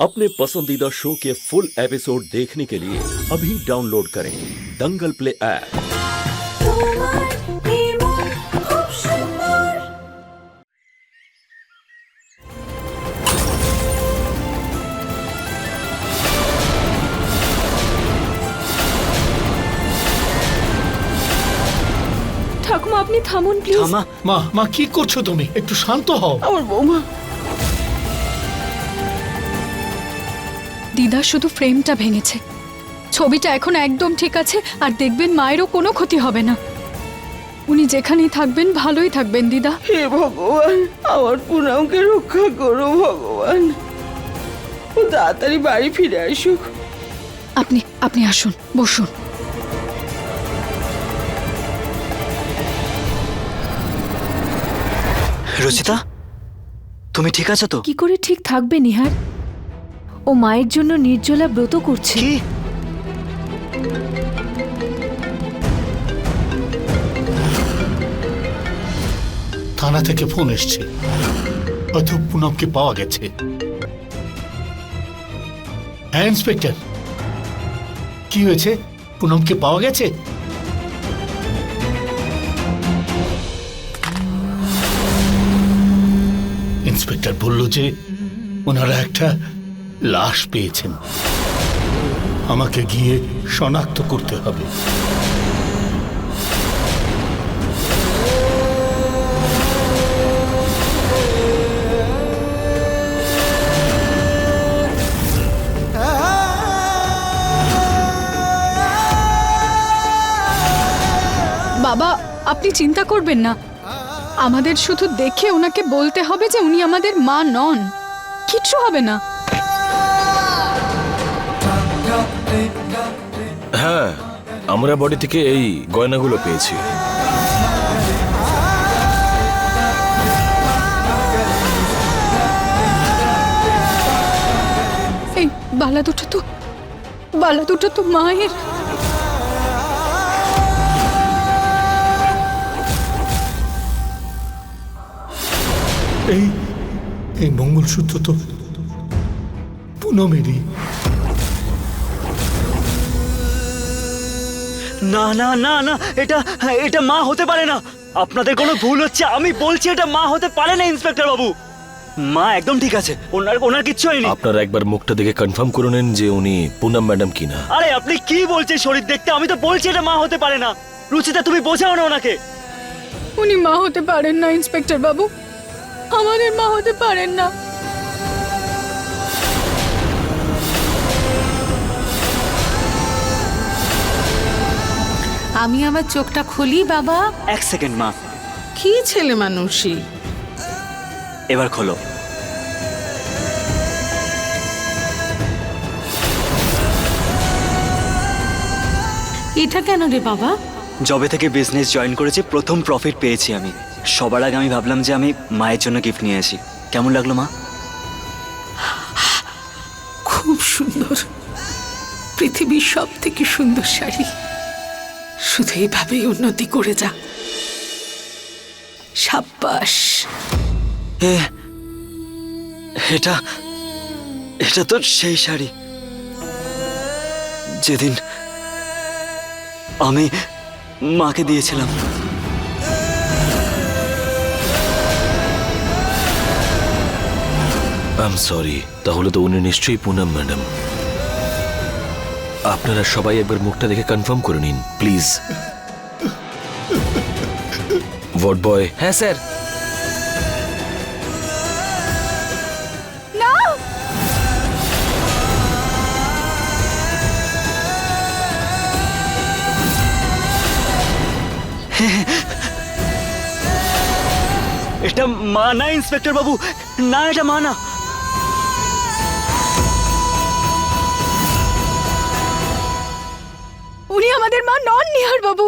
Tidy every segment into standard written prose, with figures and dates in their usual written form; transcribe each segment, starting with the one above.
अपने पसंदीदा शो के फुल एपिसोड देखने के लिए अभी डाउनलोड करें दंगल प्ले ऐप। ঠাকুমা আপনি থামুন প্লিজ। মা মা কি করছো তুমি? একটু শান্ত হও। আমার বৌমা। দিদা শুধু ফ্রেমটা ভেঙেছে, ছবিটা এখন একদম ঠিক আছে। আর দেখবেন মায়েরও কোনো ক্ষতি হবে না। উনি যেখানেই থাকবেন ভালোই থাকবেন দিদা। হে ভগবান, আমার পুনামকে রক্ষা করো ভগবান। ও তাড়াতাড়ি বাড়ি ফিরে আসুক। আপনি আসুন, বসুন। রচিতা, তুমি ঠিক আছো তো? কি করে ঠিক থাকবে নিহার? ও মায়ের জন্য নির্জলা ব্রত করছে। কি? থানা থেকে ফোন এসছে, হয়তো পুনমকে পাওয়া গেছে। হ্যাঁ ইন্সপেক্টর, কি হয়েছে? পুনমকে পাওয়া গেছে? ইন্সপেক্টর বলল যে ওনারা একটা লাশ পেয়েছেন, আমাকে গিয়ে শনাক্ত করতে হবে। বাবা আপনি চিন্তা করবেন না, আমাদের শুধু দেখে ওনাকে বলতে হবে যে উনি আমাদের মা নন, কিচ্ছু হবে না। হ্যাঁ, আমরা বডি থেকে এই গয়নাগুলো পেয়েছি। এই বালা দুটো তো মায়ের। এই মঙ্গলসূত্র তো পুনমেরই। না না না না, এটা মা হতে পারে না। আপনাদের কোনো ভুল হচ্ছে। আমি বলছি এটা মা হতে পারে না ইন্সপেক্টর বাবু। মা একদম ঠিক আছে, ওনার কিচ্ছু হয়নি। আপনারা একবার মুখটা দেখে কনফার্ম করে নেন যে উনি পুনম ম্যাডাম কিনা। আরে আপনি কি বলছেন শরীর দেখতে? আমি তো বলছি এটা মা হতে পারে না। রুচিতা তুমি বোঝাও না ওনাকে। উনি মা হতে পারেন না ইন্সপেক্টর বাবু, আমাদের মা হতে পারেন না। আমি আমার চোখটা খুলি বাবা। এক সেকেন্ড মা, কি ছেলে মানুষই। এবার খোলো। এটা কেন রে বাবা? জবে থেকে বিজনেস জয়েন করেছি, প্রথম প্রফিট পেয়েছি আমি। সবার আগে আমি ভাবলাম যে আমি মায়ের জন্য গিফট নিয়ে আসি। কেমন লাগলো মা? খুব সুন্দর, পৃথিবীর সব থেকে সুন্দর শাড়ি। শুধু এইভাবেই উন্নতি করে যা। সাব্বাস। এটা তো সেই শাড়ি যেদিন আমি মাকে দিয়েছিলাম। আই এম সরি, তাহলে তো উনি নিশ্চয়ই পুনম ম্যাডাম। আপনারা সবাই একবার মুখটা দেখে কনফার্ম করে নিন প্লিজ। Ward boy. হ্যাঁ স্যার। না, এটা মা না ইন্সপেক্টর বাবু, না এটা মা না। উনি আমাদের মা নন নিহার বাবু।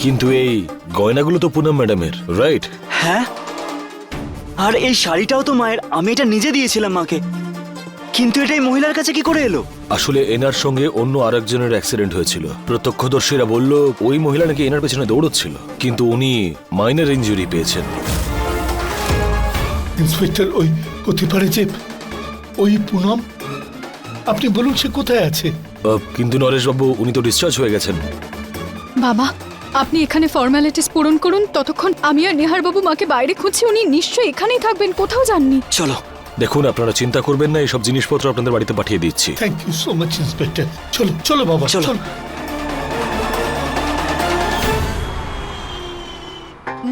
কিন্তু এই গয়নাগুলো তো পুনম ম্যাডামের, রাইট? হ্যাঁ, আর এই শাড়িটাও তো মায়ের। আমি এটা নিজে দিয়েছিলাম মাকে। কিন্তু এটা এই মহিলার কাছে কি করে এলো? আসলে এনার সঙ্গে অন্য আরেকজনের অ্যাক্সিডেন্ট হয়েছিল। প্রত্যক্ষদর্শীরা বলল ওই মহিলা নাকি এনার পেছনে দৌড়চ্ছিল, কিন্তু উনি মাইনর ইনজুরি পেয়েছেন। ইন্সপেক্টর, ওই হতে পারে যে ওই পুনম, আপনি বলুন সে কোথায় আছে? কিন্তু নরেশবাবু উনি তো ডিসচার্জ হয়ে গেছেন। বাবা, আপনি এখানে ফর্মালিটিস পূরণ করুন, ততক্ষণ আমি আর নেহার বাবু মাকে বাইরে খুঁজছি। উনি নিশ্চয়ই এখানেই থাকবেন, কোথাও যাননি। চলো। দেখুন আপনারা চিন্তা করবেন না, এইসব জিনিসপত্র আপনাদের বাড়িতে পাঠিয়ে দিচ্ছি। Thank you so much inspector. চলো চলো বাবা, চলো। চলো।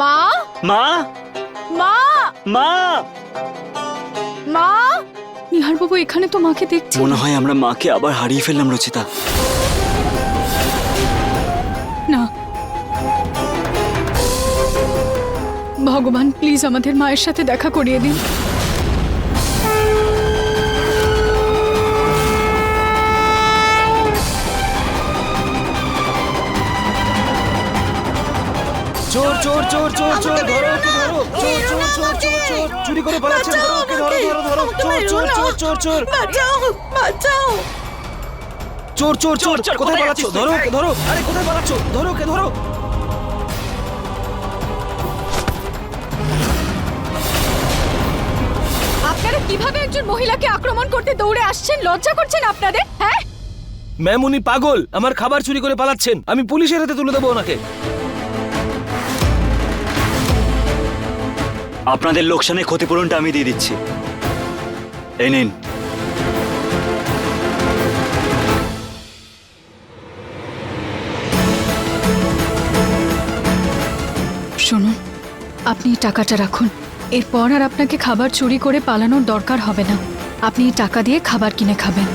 মা, মা, মা, মা, মা! নিহার বাবু এখানে তো মাকে দেখছি। মনে হয় আমরা মাকে আবার হারিয়ে ফেললাম রচিতা। না, ভগবান প্লিজ আমাদের মায়ের সাথে দেখা করিয়ে দিন। চোর চোর চোর চোর চোর, ধরো ওকে, ধরো। চোর চোর চোর চোর চোর, চুরি করে পালাচ্ছেন, ধরো ওকে, ধরো ধরো ধরো। চোর চোর চোর চোর চোর, বাঁচাও, বাঁচাও। চোর চোর চোর, চোর, কোথায় কোথায় পালাচ্ছ? যাচ্ছিস? ধরো ওকে, ধরো। আরে কোথায় পালাচ্ছ? ধরো ওকে, ধরো। আপনারা কিভাবে একজন মহিলাকে আক্রমণ করতে দৌড়ে আসছেন? লজ্জা করছেন আপনাদের? হ্যাঁ, ম্যাম উনি পাগল, আমার খাবার চুরি করে পালাচ্ছেন। আমি পুলিশের হাতে তুলে দেবো ওনাকে। আপনাদের লোকসানের ক্ষতিপূরণটা আমি দিয়ে দিচ্ছি, এই নিন। শুনুন, আপনি এই টাকাটা রাখুন। এরপর আর আপনাকে খাবার চুরি করে পালানোর দরকার হবে না। আপনি এই টাকা দিয়ে খাবার কিনে খাবেন।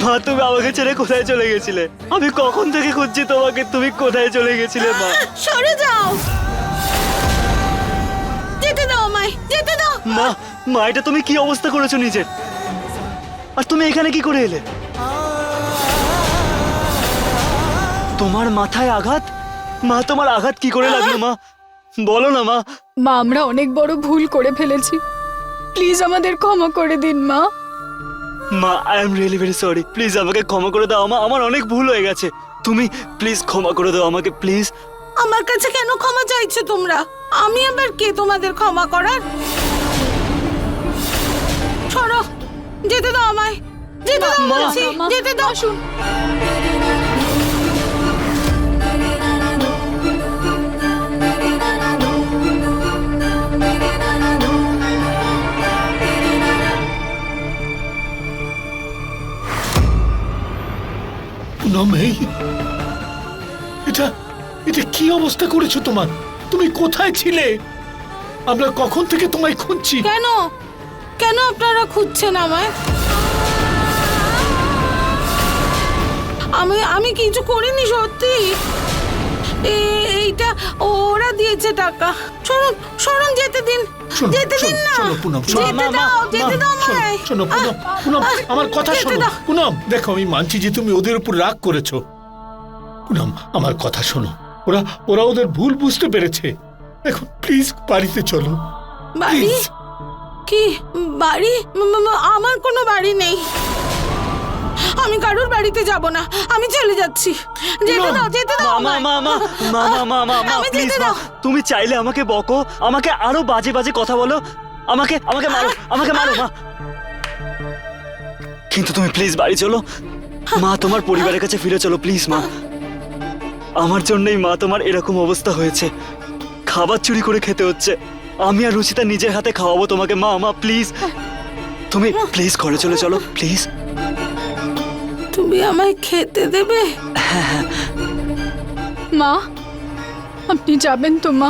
মা, তুমি আমাকে ছেড়ে কোথায় চলে গেছিলে? আমি কখন থেকে খুঁজছি তোমাকে, তুমি কোথায় চলে গেছিলে মা? সরে যাও, যেতে দাও আমায়, যেতে দাও। মা, মা, এটা তুমি কি অবস্থা করেছো নিজের? আর তুমি এখানে কি করে এলে? তোমার মাথায় আঘাত? মা, তোমার আঘাত কি করে লাগলো মা? বলো না মা। মা, আমরা অনেক বড় ভুল করে ফেলেছি, প্লিজ আমাদের ক্ষমা করে দিন মা। মা, I am really very sorry, please আমাকে ক্ষমা করে দাও মা, আমার অনেক ভুল হয়ে গেছে। তুমি প্লিজ ক্ষমা করে দাও আমাকে, প্লিজ। আমার কাছে কেন ক্ষমা চাইছো তোমরা? আমি আবার কে তোমাদের ক্ষমা করার? সরো, যেতে দাও আমায়, যেতে দাও মা, বলছি, যেতে দাও। শুন, পুনম, এটা এটা কি অবস্থা করেছো তোমার? তুমি কোথায় ছিলে? আমরা কখন থেকে তোমায় খুঁজছি। কেন কেন আপনারা খুঁজছেন আমায়? আমি কিছু করিনি সত্যি। এইটা ওরা দিয়েছে টাকা। সরুন, সরুন, যেতে দিন, শোনো, যেতে দিন না। শোনো পুনম, শোনো। যেতে দাও, যেতে দাও শোনো, আমায়। শোনো পুনম, পুনম, আমার কথা যেতে শোনো। দাও। পুনম, দেখো আমি মানছি যে তুমি ওদের উপর রাগ করেছো। পুনম, আমার কথা শোনো। ওরা ওরা ওদের ভুল বুঝতে পেরেছে। এখন প্লিজ বাড়িতে চলো। বাড়ি? প্লিজ। কি বাড়ি? আমার কোনো বাড়ি নেই। আমি কারোর বাড়িতে যাব না, আমি চলে যাচ্ছি। যেতে দাও, যেতে দাও মা, মা, মা, মা, মা, মা, মা, মা, আমি প্লিজ যেতে মা, দাও। তুমি চাইলে আমাকে বকো, আমাকে আরো বাজে বাজে কথা বলো, আমাকে আমাকে মারো, আমাকে মারো মা, কিন্তু তুমি প্লিজ বাড়ি চলো মা, তোমার পরিবারের কাছে ফিরে চলো প্লিজ মা। আমার জন্যই মা তোমার এরকম অবস্থা হয়েছে, খাবার চুরি করে খেতে হচ্ছে। আমি আর রুচিতা নিজের হাতে খাওয়াবো তোমাকে মা। মা প্লিজ, তুমি প্লিজ ঘরে চলে চলো প্লিজ। তুমি আমায় খেতে দেবে? মা, আপনি যাবেন তো মা?